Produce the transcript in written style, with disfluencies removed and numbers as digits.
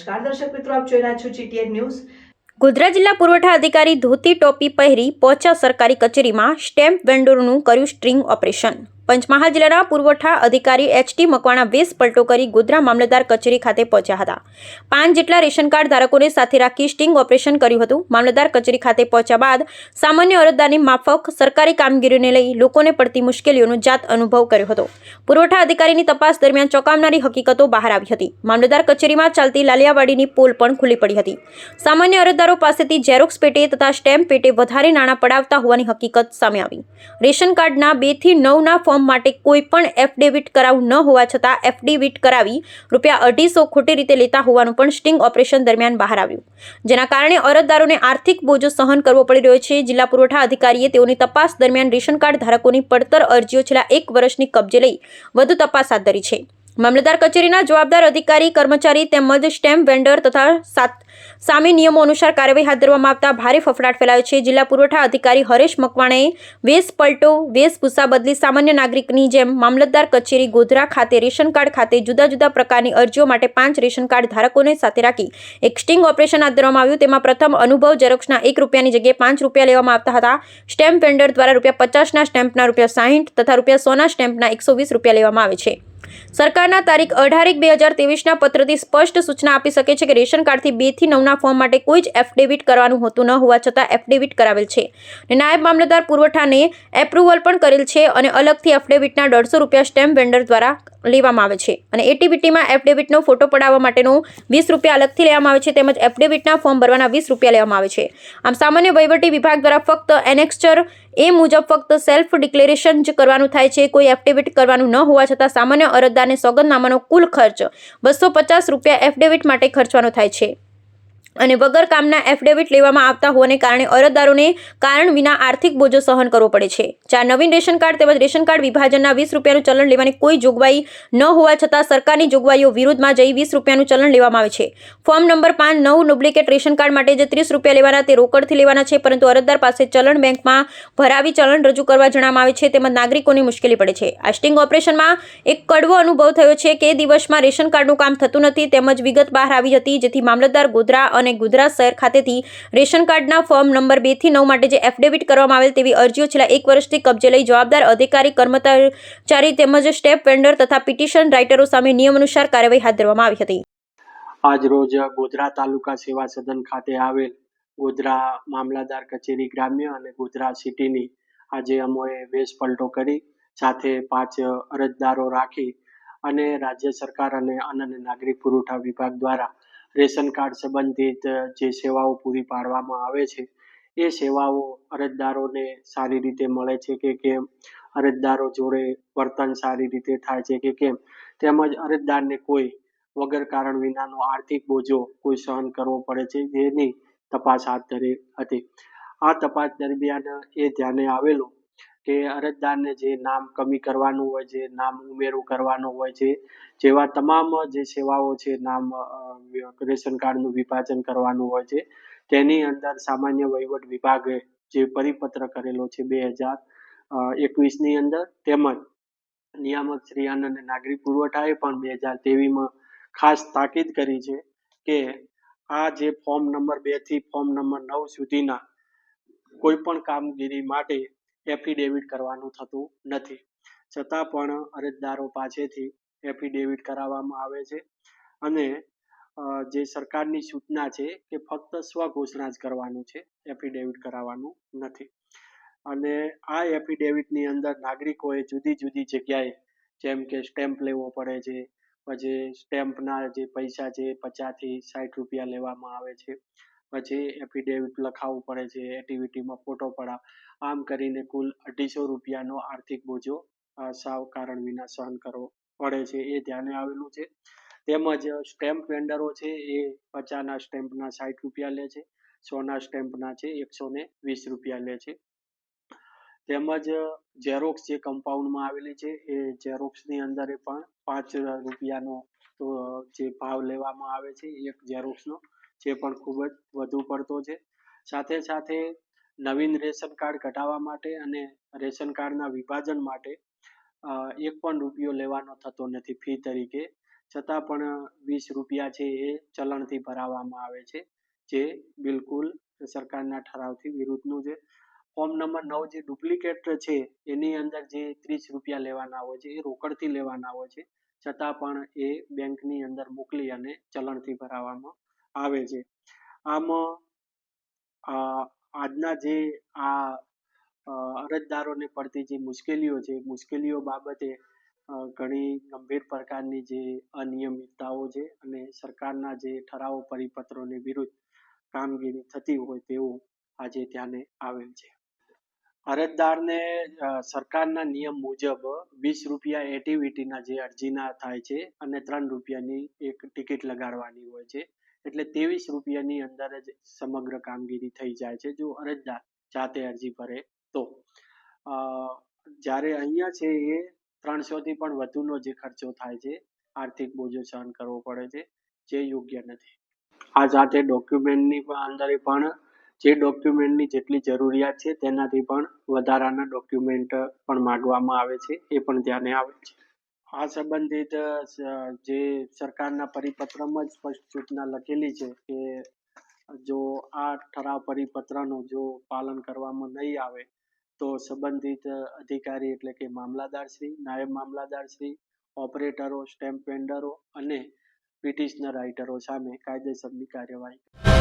નમસ્કાર દર્શક મિત્રો, આપ જોઈ રહ્યા છો GTN ન્યૂઝ। ગોધરા જિલ્લા પુરવઠા અધિકારી ધોતી ટોપી પહેરી પહોંચ્યા સરકારી કચેરીમાં સ્ટેમ્પ વેન્ડરોનું કર્યું સ્ટ્રિંગ ઓપરેશન। પંચમહાલ જિલ્લાના પુરવઠા અધિકારી HT મકવાણા વેશ પલટો કરી ગોધરા મામલતદાર કચેરી ખાતે પહોંચ્યા હતા। 5 જેટલા રેશન કાર્ડ ધારકોને સાથે રાખી સ્ટિંગ ઓપરેશન કર્યું હતું। મામલતદાર કચેરી ખાતે પહોંચ્યા બાદ સામાન્ય અરજદારની માફક સરકારી કામગીરીને લઈ લોકોને પડતી મુશ્કેલીઓનો જાત અનુભવ કર્યો હતો। પુરવઠા અધિકારીની તપાસ દરમિયાન ચોંકાવનારી હકીકતો બહાર આવી હતી। મામલતદાર કચેરીમાં ચાલતી લાલિયાવાડીની પોલ પણ ખુલ્લી પડી હતી। સામાન્ય અરજદારો પાસેથી ઝેરોક્સ પેટે તથા સ્ટેમ્પ પેટે વધારે નાણાં પડાવતા હોવાની હકીકત સામે આવી। રેશન કાર્ડના 2 થી 9 ના ફોર્મ માટે કોઈ પણ એફિડેવિટ કરાવું ન હોવા છતાં એફિડેવિટ કરાવી ₹250 ખોટી રીતે લેતા હોવાનું પણ સ્ટિંગ ઓપરેશન દરમિયાન બહાર આવ્યું, જેના કારણે અરજદારોને આર્થિક બોજો સહન કરવો પડી રહ્યો છે। જિલ્લા પુરવઠા અધિકારીએ તેઓની તપાસ દરમિયાન રેશન કાર્ડ ધારકોની પડતર અરજીઓ છેલ્લા 1 વર્ષની કબજે લઈ વધુ તપાસ હાથ ધરી છે। મામલતદાર કચેરીના જવાબદાર અધિકારી કર્મચારી તેમજ સ્ટેમ્પ વેન્ડર તથા સામે નિયમો અનુસાર કાર્યવાહી હાથ ધરવામાં આવતા ભારે ફફડાટ ફેલાયો છે। જિલ્લા પુરવઠા અધિકારી હરેશ મકવાણાએ વેશ પલટો વેશભૂષા બદલી સામાન્ય નાગરિકની જેમ મામલતદાર કચેરી ગોધરા ખાતે રેશન કાર્ડ ખાતે જુદા જુદા પ્રકારની અરજીઓ માટે 5 રેશન કાર્ડ ધારકોને સાથે રાખી એક સ્ટિંગ ઓપરેશન હાથ ધરવામાં આવ્યું। તેમાં પ્રથમ અનુભવ ઝેરોક્સના ₹1ની જગ્યાએ ₹5 લેવામાં આવતા હતા। સ્ટેમ્પ વેન્ડર દ્વારા ₹50ના સ્ટેમ્પના ₹60 તથા ₹100ના સ્ટેમ્પના ₹120 લેવામાં આવે છે। સરકારના તારીખ 18/1/2023ના પત્રથી સ્પષ્ટ સૂચના આપી શકે છે કે રેશન કાર્ડથી 2 થી 9ના ફોર્મ માટે કોઈ જ એફિડેવિટ કરવાનું હોતું ન હોવા છતાં એફિડેવિટ કરાવેલ છે અને નાયબ મામલતદાર પુરવઠાને એપ્રુવલ પણ કરેલ છે અને અલગથી એફિડેવિટના ₹150 સ્ટેમ્પ વેન્ડર દ્વારા લેવામાં આવે છે અને એટીબીટીમાં એફિડેવિટનો ફોટો પડાવવા માટેનો ₹20 અલગથી લેવામાં આવે છે તેમજ એફિડેવિટના ફોર્મ ભરવાના ₹20 લેવામાં આવે છે। આમ સામાન્ય વહીવટી વિભાગ દ્વારા ફક્ત એનેક્સ્ચર એ મુજબ ફક્ત સેલ્ફ ડિક્લેરેશન જ કરવાનું થાય છે। કોઈ એફિડેવિટ કરવાનું ન હોવા છતાં સામાન્ય અરજદારને સોગંદનામાનો કુલ ખર્ચ ₹250 એફિડેવિટ માટે ખર્ચવાનો થાય છે અને વગર કામના એફિડેવિટ લેવામાં આવતા હોવાને કારણે અરજદારોને કારણ વિના આર્થિક બોજો સહન કરવો પડે છે। 4 નવીન રેશન કાર્ડ તેમજ રેશન કાર્ડ વિભાજનના ₹20નું ચલણ લેવાની કોઈ જોગવાઈ ન હોવા છતાં સરકારની જોગવાઈઓ વિરુદ્ધમાં જઈ ₹20નું ચલણ લેવામાં આવે છે। Form number 5 9 duplicate ration card માટે જે ₹30 લેવાના તે રોકડથી લેવાના છે, પરંતુ અરજદાર પાસે ચલણ બેંકમાં ભરાવી ચલણ રજૂ કરવા જણાવવામાં આવે છે તેમજ નાગરિકોની મુશ્કેલી પડે છે। આ સ્ટિંગ ઓપરેશનમાં એક કડવો અનુભવ થયો છે કે દિવસમાં રેશન કાર્ડનું કામ થતું નથી તેમજ વિગત બહાર આવી હતી, જેથી મામલતદાર ગોધરા અને ગોધરા શહેર ખાતેથી રેશન કાર્ડના ફોર્મ નંબર 2 થી 9 માટે જે એફિડેવિટ કરવામાં આવેલ તેવી અરજીઓ છેલ્લા 1 વર્ષથી કબજે લઈ જવાબદાર અધિકારી કર્મચારી તેમજ સ્ટેમ્પ વેન્ડર તથા પિટિશન રાઇટરો સામે નિયમ અનુસાર કાર્યવાહી હાથ ધરવામાં આવી હતી। આજ રોજ ગોધરા તાલુકા સેવા સદન ખાતે આવેલ ગોધરા મામલતદાર કચેરી ગ્રામ્ય અને ગોધરા સિટીની આજે અમોએ વેશ પલટો કરી સાથે 5 અરજદારો રાખી અને રાજ્ય સરકાર અને અન્ન અને નાગરિક પુરવઠા વિભાગ દ્વારા રેશન કાર્ડ સંબંધિત જે સેવાઓ પૂરી પાડવામાં આવે છે એ સેવાઓ અરજદારોને સારી રીતે મળે છે કે કેમ, અરજદારો જોડે વર્તન સારી રીતે થાય છે કે કેમ, તેમજ અરજદારને કોઈ વગર કારણ વિનાનો આર્થિક બોજો કોઈ સહન કરવો પડે છે જેની તપાસ હાથ ધરી હતી। આ તપાસ દરમિયાન એ ધ્યાને આવેલું કે અરજદારને જે નામ કમી કરવાનું હોય છે, નામ ઉમેરું કરવાનું હોય છે, જેવા તમામ જે સેવાઓ છે, નામ રેશન કાર્ડનું વિભાજન કરવાનું હોય છે, તેની અંદર સામાન્ય વહીવટ વિભાગે જે પરિપત્ર કરેલો છે 2021ની અંદર, તેમજ નિયામક શ્રી અન્ન અને નાગરિક પુરવઠાએ પણ 2023માં ખાસ તાકીદ કરી છે કે આ જે ફોર્મ નંબર 2 થી ફોર્મ નંબર 9 સુધીના કોઈ પણ કામગીરી માટે એફિડેવિટ કરવાનું થતું નથી, છતાં પણ અરજદારો પાસેથી એફિડેવિટ કરાવવામાં આવે છે અને જે સરકારની સૂચના છે કે ફક્ત સ્વઘોષણા જ કરવાનું છે, એફિડેવિટ કરાવવાનું નથી। અને આ એફિડેવિટની અંદર નાગરિકોએ જુદી જુદી જગ્યાએ જેમ કે સ્ટેમ્પ લેવો પડે છે, પછી સ્ટેમ્પના જે પૈસા છે ₹50 થી ₹60 લેવામાં આવે છે, પછી એફિડેવિટ લખાવવું પડે છે, એટીવીટીમાં ફોટો પડાવ, આમ કરીને કુલ ₹250નો આર્થિક બોજો સાવ કારણ વિના સહન કરવો પડે છે, એ ધ્યાને આવેલું છે। તેમજ સ્ટેમ્પ વેન્ડરો છે એ 50ના સ્ટેમ્પના ₹60 લે છે, 100ના સ્ટેમ્પના છે ₹120 લે છે। તેમજ ઝેરોક્સ જે કમ્પાઉન્ડમાં આવેલી છે એ ઝેરોક્સની અંદર પણ ₹5નો જે ભાવ લેવામાં આવે છે એક ઝેરોક્સનો, જે પણ ખૂબ જ વધુ પડતો છે। સાથે સાથે નવીન રેશન કાર્ડ કઢાવવા માટે અને રેશન કાર્ડના વિભાજન માટે ₹1 પણ લેવાનો થતો નથી ફી તરીકે, છતાં પણ 20 રૂપિયા છે એ ચલણથી ભરાવવામાં આવે છે, જે બિલકુલ સરકારના ઠરાવથી વિરુદ્ધનું છે. ફોર્મ નંબર 9 જે ડુપ્લિકેટ છે એની અંદર જે 30 રૂપિયા લેવાના હોય છે એ રોકડથી લેવાના હોય છે, છતાં પણ એ બેંકની અંદર મોકલી અને ચલણથી ભરાવવામાં આવે છે. આમ આજના જે અરજદારોને પડતી જે મુશ્કેલીઓ છે, મુશ્કેલીઓ બાબતે ઘણી ગંભીર પ્રકારની જે અનિયમિતતાઓ છે અને સરકારના જે ઠરાવો પરિપત્રોની વિરુદ્ધ કામગીરી થતી હોય તેવું આજે ધ્યાને આવેલ છે. અરજદારને સરકારના નિયમ મુજબ 20 રૂપિયા એટીવીટીના જે અરજીના થાય છે અને 3 રૂપિયાની એક ટિકિટ લગાડવાની હોય છે, એટલે 23 રૂપિયાની અંદર જ સમગ્ર કામગીરી થઈ જાય છે જો અરજદાર જાતે અરજી ભરે તો. જ્યારે અહીંયા છે એ 300 થી પણ વધુનો જે ખર્ચો થાય છે, આર્થિક બોજો સહન કરવો પડે છે, જે યોગ્ય નથી. આ સાથે ડોક્યુમેન્ટની અંદર પણ જે ડોક્યુમેન્ટની જેટલી જરૂરિયાત છે તેનાથી પણ વધારાના ડોક્યુમેન્ટ પણ માંગવામાં આવે છે, એ પણ ધ્યાને આવે છે. આ સંબંધિત જે સરકારના પરિપત્રમાં જ સ્પષ્ટ સૂચના લખેલી છે કે જો આ ઠરાવ પરિપત્રનું જો પાલન કરવામાં નહીં આવે તો સંબંધિત અધિકારી એટલે કે મામલાદારશ્રી, નાયબ મામલાદારશ્રી, ઓપરેટરો, સ્ટેમ્પ વેન્ડરો અને પિટિશનર રાઇટરો સામે કાયદેસરની કાર્યવાહી